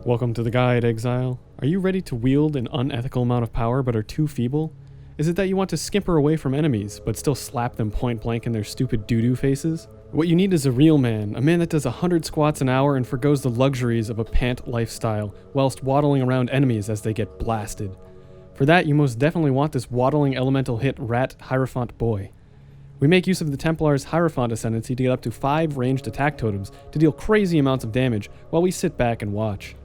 Welcome to the guide, Exile. Are you ready to wield an unethical amount of power but are too feeble? Is it that you want to skimper away from enemies, but still slap them point blank in their stupid doo-doo faces? What you need is a real man, a man that does 100 squats an hour and forgoes the luxuries of a pant lifestyle, whilst waddling around enemies as they get blasted. For that, you most definitely want this waddling elemental hit rat Hierophant boy. We make use of the Templar's Hierophant Ascendancy to get up to 5 ranged attack totems to deal crazy amounts of damage while we sit back and watch.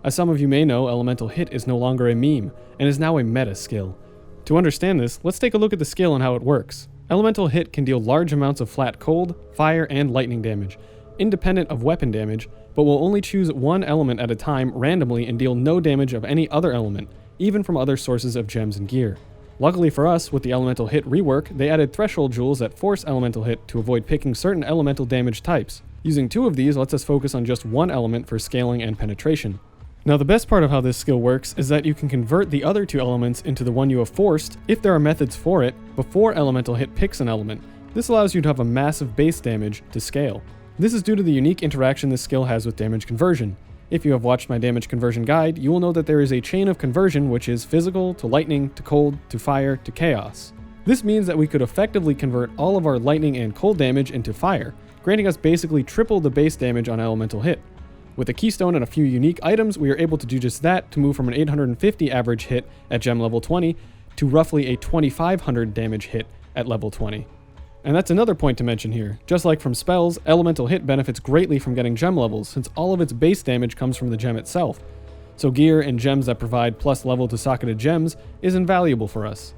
As some of you may know, Elemental Hit is no longer a meme, and is now a meta skill. To understand this, let's take a look at the skill and how it works. Elemental Hit can deal large amounts of flat cold, fire, and lightning damage, independent of weapon damage, but will only choose one element at a time randomly and deal no damage of any other element, even from other sources of gems and gear. Luckily for us, with the Elemental Hit rework, they added threshold jewels that force Elemental Hit to avoid picking certain elemental damage types. Using 2 of these lets us focus on just one element for scaling and penetration. Now the best part of how this skill works is that you can convert the other 2 elements into the one you have forced, if there are methods for it, before Elemental Hit picks an element. This allows you to have a massive base damage to scale. This is due to the unique interaction this skill has with damage conversion. If you have watched my damage conversion guide, you will know that there is a chain of conversion which is physical to lightning to cold to fire to chaos. This means that we could effectively convert all of our lightning and cold damage into fire, granting us basically triple the base damage on Elemental Hit. With a keystone and a few unique items, we are able to do just that to move from an 850 average hit at gem level 20 to roughly a 2500 damage hit at level 20. And that's another point to mention here. Just like from spells, Elemental Hit benefits greatly from getting gem levels, since all of its base damage comes from the gem itself. So gear and gems that provide plus level to socketed gems is invaluable for us.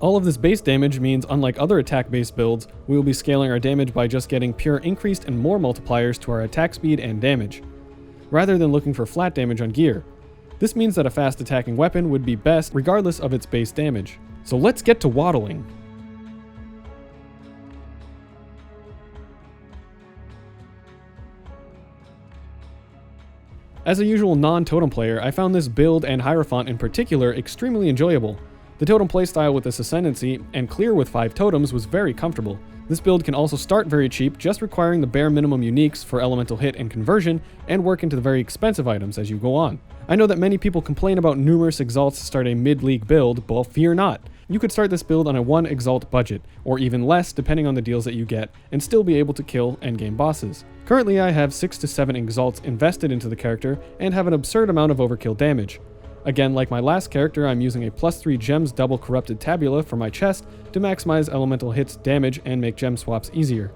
All of this base damage means, unlike other attack-based builds, we will be scaling our damage by just getting pure increased and more multipliers to our attack speed and damage, rather than looking for flat damage on gear. This means that a fast attacking weapon would be best regardless of its base damage. So let's get to waddling. As a usual non-totem player, I found this build and Hierophant in particular extremely enjoyable. The totem playstyle with this Ascendancy and clear with 5 totems was very comfortable. This build can also start very cheap, just requiring the bare minimum uniques for Elemental Hit and conversion, and work into the very expensive items as you go on. I know that many people complain about numerous exalts to start a mid-league build, but fear not. You could start this build on a 1 exalt budget, or even less depending on the deals that you get, and still be able to kill endgame bosses. Currently I have 6 to 7 exalts invested into the character, and have an absurd amount of overkill damage. Again, like my last character, I'm using a +3 gems double corrupted tabula for my chest to maximize Elemental Hit's damage and make gem swaps easier.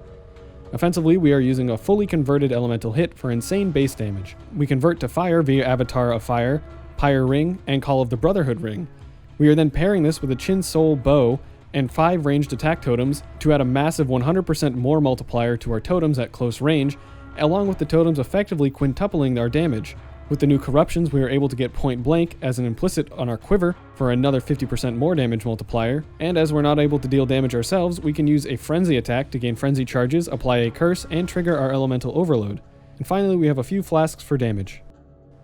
Offensively, we are using a fully converted Elemental Hit for insane base damage. We convert to fire via Avatar of Fire, Pyre Ring, and Call of the Brotherhood Ring. We are then pairing this with a Chin Soul Bow and 5 ranged attack totems to add a massive 100% more multiplier to our totems at close range, along with the totems effectively quintupling our damage. With the new corruptions, we are able to get point blank as an implicit on our quiver for another 50% more damage multiplier, and as we're not able to deal damage ourselves, we can use a frenzy attack to gain frenzy charges, apply a curse, and trigger our elemental overload. And finally, we have a few flasks for damage.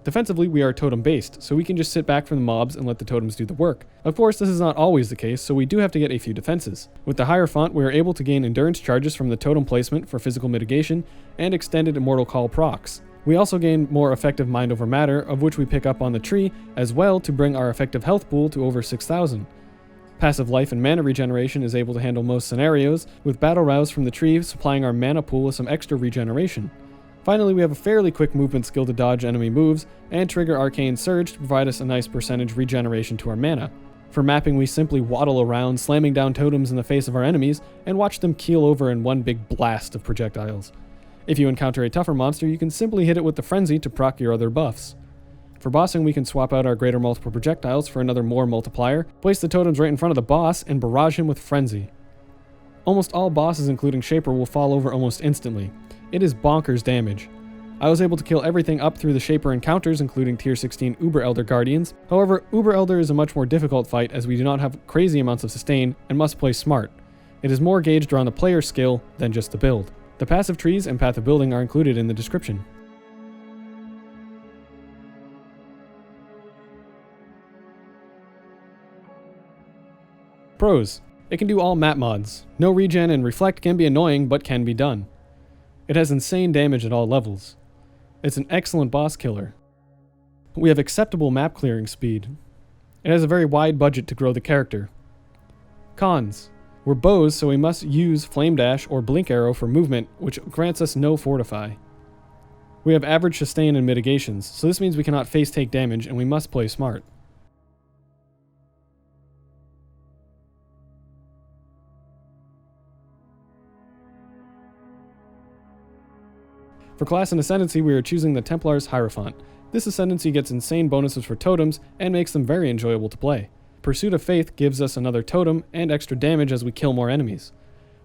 Defensively, we are totem based, so we can just sit back from the mobs and let the totems do the work. Of course, this is not always the case, so we do have to get a few defenses. With the Hierophant, we are able to gain endurance charges from the totem placement for physical mitigation, and extended Immortal Call procs. We also gain more effective Mind Over Matter, of which we pick up on the tree, as well to bring our effective health pool to over 6,000. Passive life and mana regeneration is able to handle most scenarios, with Battle Rouse from the tree supplying our mana pool with some extra regeneration. Finally, we have a fairly quick movement skill to dodge enemy moves, and trigger Arcane Surge to provide us a nice percentage regeneration to our mana. For mapping, we simply waddle around, slamming down totems in the face of our enemies, and watch them keel over in one big blast of projectiles. If you encounter a tougher monster, you can simply hit it with the Frenzy to proc your other buffs. For bossing, we can swap out our greater multiple projectiles for another more multiplier, place the totems right in front of the boss, and barrage him with Frenzy. Almost all bosses, including Shaper, will fall over almost instantly. It is bonkers damage. I was able to kill everything up through the Shaper encounters, including tier 16 Uber Elder Guardians. However, Uber Elder is a much more difficult fight as we do not have crazy amounts of sustain and must play smart. It is more gauged around the player's skill than just the build. The passive trees and path of building are included in the description. Pros. It can do all map mods. No regen and reflect can be annoying, but can be done. It has insane damage at all levels. It's an excellent boss killer. We have acceptable map clearing speed. It has a very wide budget to grow the character. Cons. We're bows, so we must use Flame Dash or Blink Arrow for movement, which grants us no Fortify. We have average sustain and mitigations, so this means we cannot face take damage and we must play smart. For class and Ascendancy, we are choosing the Templar's Hierophant. This Ascendancy gets insane bonuses for totems and makes them very enjoyable to play. Pursuit of Faith gives us another totem and extra damage as we kill more enemies.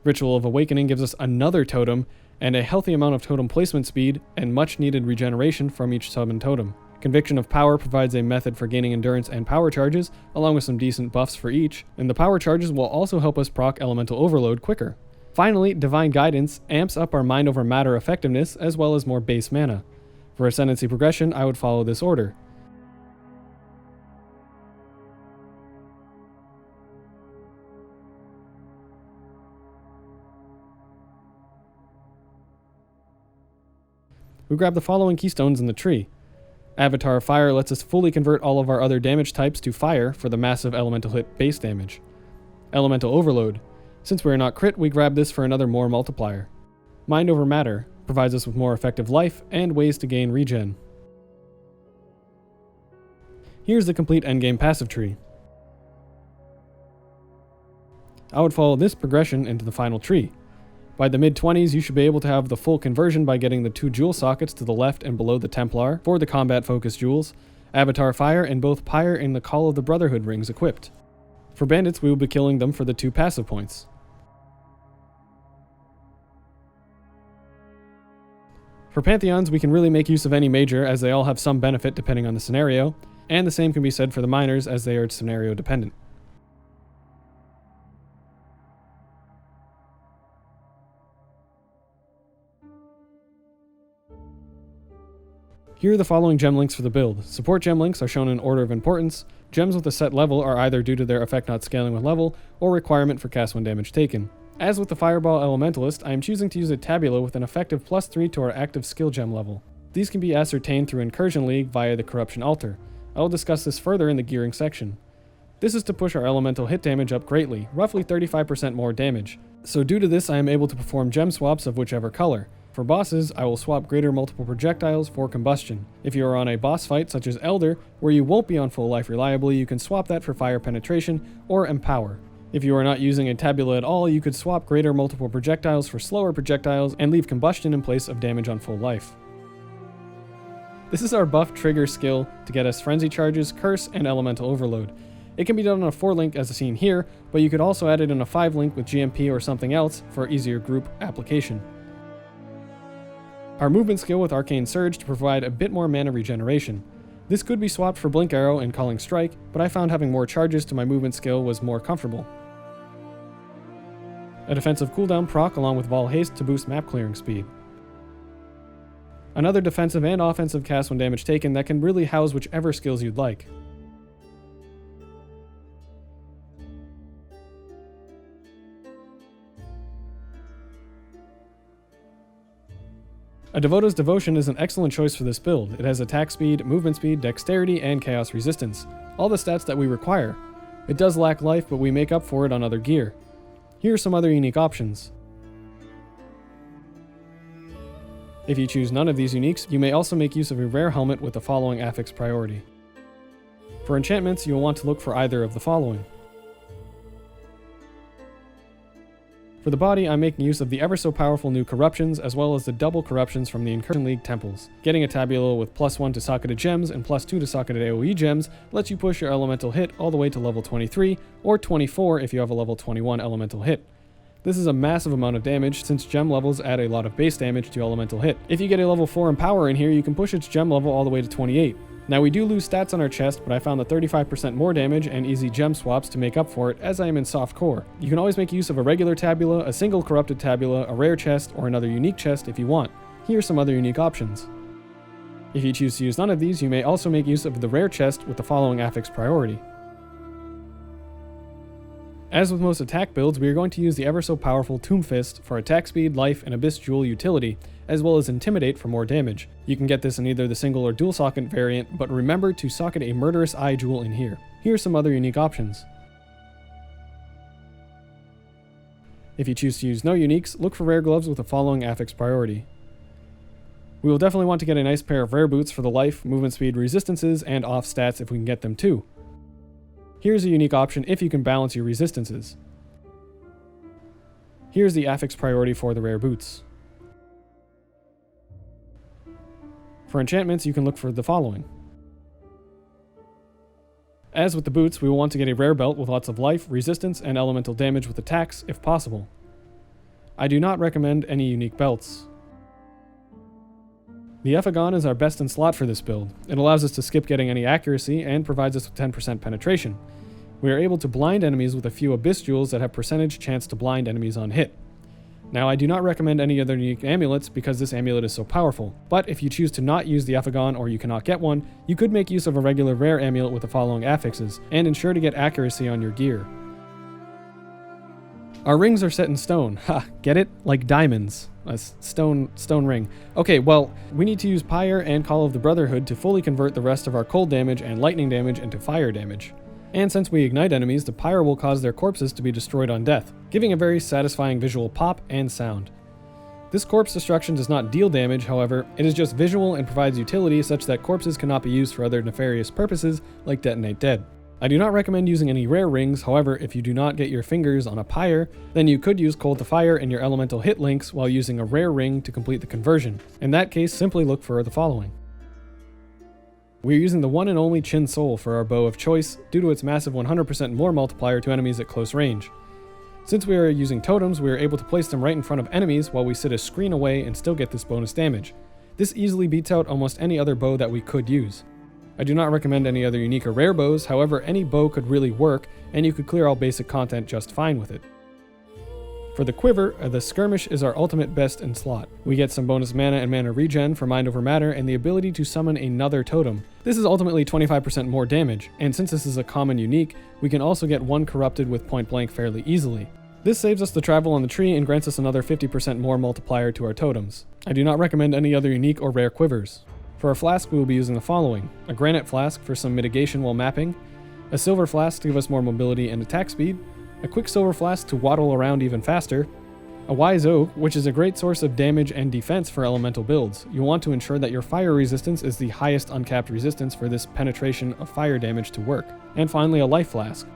Ritual of Awakening gives us another totem and a healthy amount of totem placement speed and much needed regeneration from each summoned totem. Conviction of Power provides a method for gaining endurance and power charges, along with some decent buffs for each, and the power charges will also help us proc Elemental Overload quicker. Finally, Divine Guidance amps up our Mind Over Matter effectiveness as well as more base mana. For Ascendancy progression, I would follow this order. We grab the following keystones in the tree. Avatar of Fire lets us fully convert all of our other damage types to fire for the massive elemental hit base damage. Elemental Overload. Since we are not crit, we grab this for another more multiplier. Mind Over Matter provides us with more effective life and ways to gain regen. Here's the complete endgame passive tree. I would follow this progression into the final tree. By the mid-20s, you should be able to have the full conversion by getting the 2 jewel sockets to the left and below the Templar for the combat-focused jewels, Avatar Fire, and both Pyre and the Call of the Brotherhood rings equipped. For bandits, we will be killing them for the 2 passive points. For Pantheons, we can really make use of any major as they all have some benefit depending on the scenario, and the same can be said for the minors as they are scenario dependent. Here are the following gem links for the build. Support gem links are shown in order of importance. Gems with a set level are either due to their effect not scaling with level, or requirement for cast when damage taken. As with the Fireball Elementalist, I am choosing to use a Tabula with an effective +3 to our active skill gem level. These can be ascertained through Incursion League via the Corruption Altar. I will discuss this further in the gearing section. This is to push our elemental hit damage up greatly, roughly 35% more damage. So due to this, I am able to perform gem swaps of whichever color. For bosses, I will swap greater multiple projectiles for combustion. If you are on a boss fight such as Elder, where you won't be on full life reliably, you can swap that for fire penetration or empower. If you are not using a tabula at all, you could swap greater multiple projectiles for slower projectiles and leave combustion in place of damage on full life. This is our buff trigger skill to get us frenzy charges, curse, and elemental overload. It can be done on a 4 link as seen here, but you could also add it in a 5 link with GMP or something else for easier group application. Our movement skill with Arcane Surge to provide a bit more mana regeneration. This could be swapped for Blink Arrow and Calling Strike, but I found having more charges to my movement skill was more comfortable. A defensive cooldown proc along with Vol Haste to boost map clearing speed. Another defensive and offensive cast when damage taken that can really house whichever skills you'd like. A Devota's Devotion is an excellent choice for this build. It has attack speed, movement speed, dexterity, and chaos resistance. All the stats that we require. It does lack life, but we make up for it on other gear. Here are some other unique options. If you choose none of these uniques, you may also make use of a rare helmet with the following affix priority. For enchantments, you will want to look for either of the following. For the body, I'm making use of the ever so powerful new corruptions, as well as the double corruptions from the Incursion League temples. Getting a tabula with +1 to socketed gems and +2 to socketed AoE gems lets you push your elemental hit all the way to level 23, or 24 if you have a level 21 elemental hit. This is a massive amount of damage, since gem levels add a lot of base damage to elemental hit. If you get a level 4 Empower in here, you can push its gem level all the way to 28. Now we do lose stats on our chest, but I found the 35% more damage and easy gem swaps to make up for it, as I am in soft core. You can always make use of a regular tabula, a single corrupted tabula, a rare chest, or another unique chest if you want. Here are some other unique options. If you choose to use none of these, you may also make use of the rare chest with the following affix priority. As with most attack builds, we are going to use the ever so powerful Tomb Fist for attack speed, life, and Abyss Jewel utility, as well as Intimidate for more damage. You can get this in either the single or dual socket variant, but remember to socket a Murderous Eye jewel in here. Here are some other unique options. If you choose to use no uniques, look for rare gloves with the following affix priority. We will definitely want to get a nice pair of rare boots for the life, movement speed, resistances, and off stats if we can get them too. Here's a unique option if you can balance your resistances. Here's the affix priority for the rare boots. For enchantments, you can look for the following. As with the boots, we will want to get a rare belt with lots of life, resistance, and elemental damage with attacks, if possible. I do not recommend any unique belts. The Ephagon is our best in slot for this build. It allows us to skip getting any accuracy and provides us with 10% penetration. We are able to blind enemies with a few Abyss Jewels that have percentage chance to blind enemies on hit. Now, I do not recommend any other unique amulets because this amulet is so powerful, but if you choose to not use the Ephagon or you cannot get one, you could make use of a regular rare amulet with the following affixes, and ensure to get accuracy on your gear. Our rings are set in stone. Ha, get it? Like diamonds. A stone ring. Okay, well, we need to use Pyre and Call of the Brotherhood to fully convert the rest of our cold damage and lightning damage into fire damage. And since we ignite enemies, the pyre will cause their corpses to be destroyed on death, giving a very satisfying visual pop and sound. This corpse destruction does not deal damage, however, it is just visual and provides utility such that corpses cannot be used for other nefarious purposes like Detonate Dead. I do not recommend using any rare rings, however, if you do not get your fingers on a pyre, then you could use Cold to Fire and your elemental hit links while using a rare ring to complete the conversion. In that case, simply look for the following. We are using the one and only Chin Soul for our bow of choice due to its massive 100% more multiplier to enemies at close range. Since we are using totems, we are able to place them right in front of enemies while we sit a screen away and still get this bonus damage. This easily beats out almost any other bow that we could use. I do not recommend any other unique or rare bows, however any bow could really work and you could clear all basic content just fine with it. For the quiver, the skirmish is our ultimate best in slot. We get some bonus mana and mana regen for Mind Over Matter and the ability to summon another totem. This is ultimately 25% more damage, and since this is a common unique, we can also get one corrupted with point blank fairly easily. This saves us the travel on the tree and grants us another 50% more multiplier to our totems. I do not recommend any other unique or rare quivers. For our flask, we will be using the following: a granite flask for some mitigation while mapping, a silver flask to give us more mobility and attack speed, a quick silver flask to waddle around even faster, a wise oak, which is a great source of damage and defense for elemental builds. You'll want to ensure that your fire resistance is the highest uncapped resistance for this penetration of fire damage to work, and finally a life flask.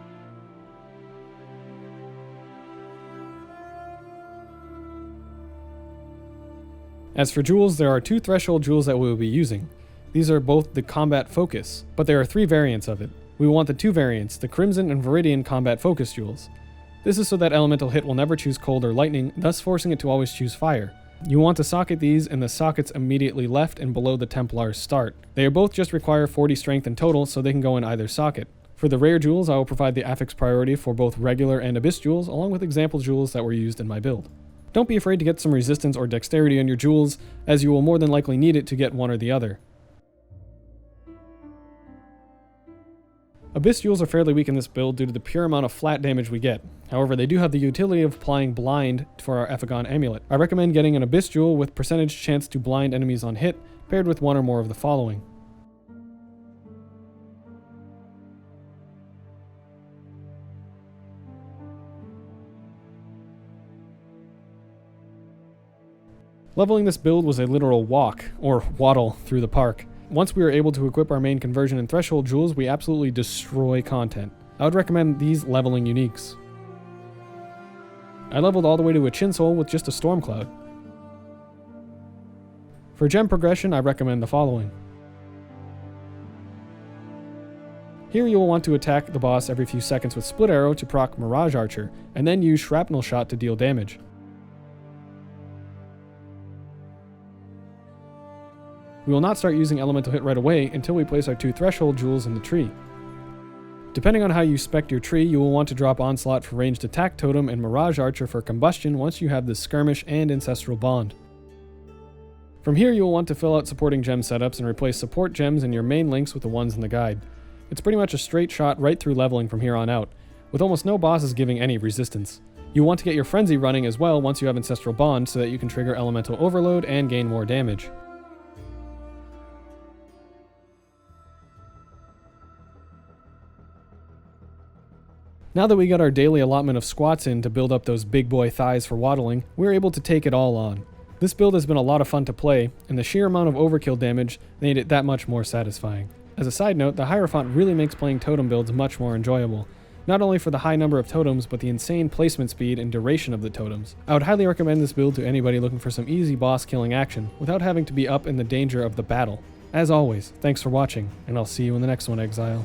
As for jewels, there are two threshold jewels that we will be using. These are both the combat focus, but there are three variants of it. We want the two variants, the Crimson and Viridian combat focus jewels. This is so that elemental hit will never choose cold or lightning, thus forcing it to always choose fire. You want to socket these in the sockets immediately left and below the Templar's start. They both just require 40 strength in total, so they can go in either socket. For the rare jewels, I will provide the affix priority for both regular and abyss jewels, along with example jewels that were used in my build. Don't be afraid to get some resistance or dexterity on your jewels, as you will more than likely need it to get one or the other. Abyss jewels are fairly weak in this build due to the pure amount of flat damage we get. However, they do have the utility of applying blind for our Ephagon amulet. I recommend getting an abyss jewel with percentage chance to blind enemies on hit, paired with one or more of the following. Leveling this build was a literal walk, or waddle, through the park. Once we are able to equip our main conversion and threshold jewels, we absolutely destroy content. I would recommend these leveling uniques. I leveled all the way to a Chin Soul with just a Storm Cloud. For gem progression, I recommend the following. Here you will want to attack the boss every few seconds with Split Arrow to proc Mirage Archer, and then use Shrapnel Shot to deal damage. We will not start using Elemental Hit right away until we place our two Threshold Jewels in the tree. Depending on how you spec your tree, you will want to drop Onslaught for ranged attack totem and Mirage Archer for combustion once you have the Skirmish and Ancestral Bond. From here you will want to fill out supporting gem setups and replace support gems in your main links with the ones in the guide. It's pretty much a straight shot right through leveling from here on out, with almost no bosses giving any resistance. You want to get your Frenzy running as well once you have Ancestral Bond so that you can trigger Elemental Overload and gain more damage. Now that we got our daily allotment of squats in to build up those big boy thighs for waddling, we're able to take it all on. This build has been a lot of fun to play, and the sheer amount of overkill damage made it that much more satisfying. As a side note, the Hierophant really makes playing totem builds much more enjoyable, not only for the high number of totems, but the insane placement speed and duration of the totems. I would highly recommend this build to anybody looking for some easy boss killing action, without having to be up in the danger of the battle. As always, thanks for watching, and I'll see you in the next one, Exile.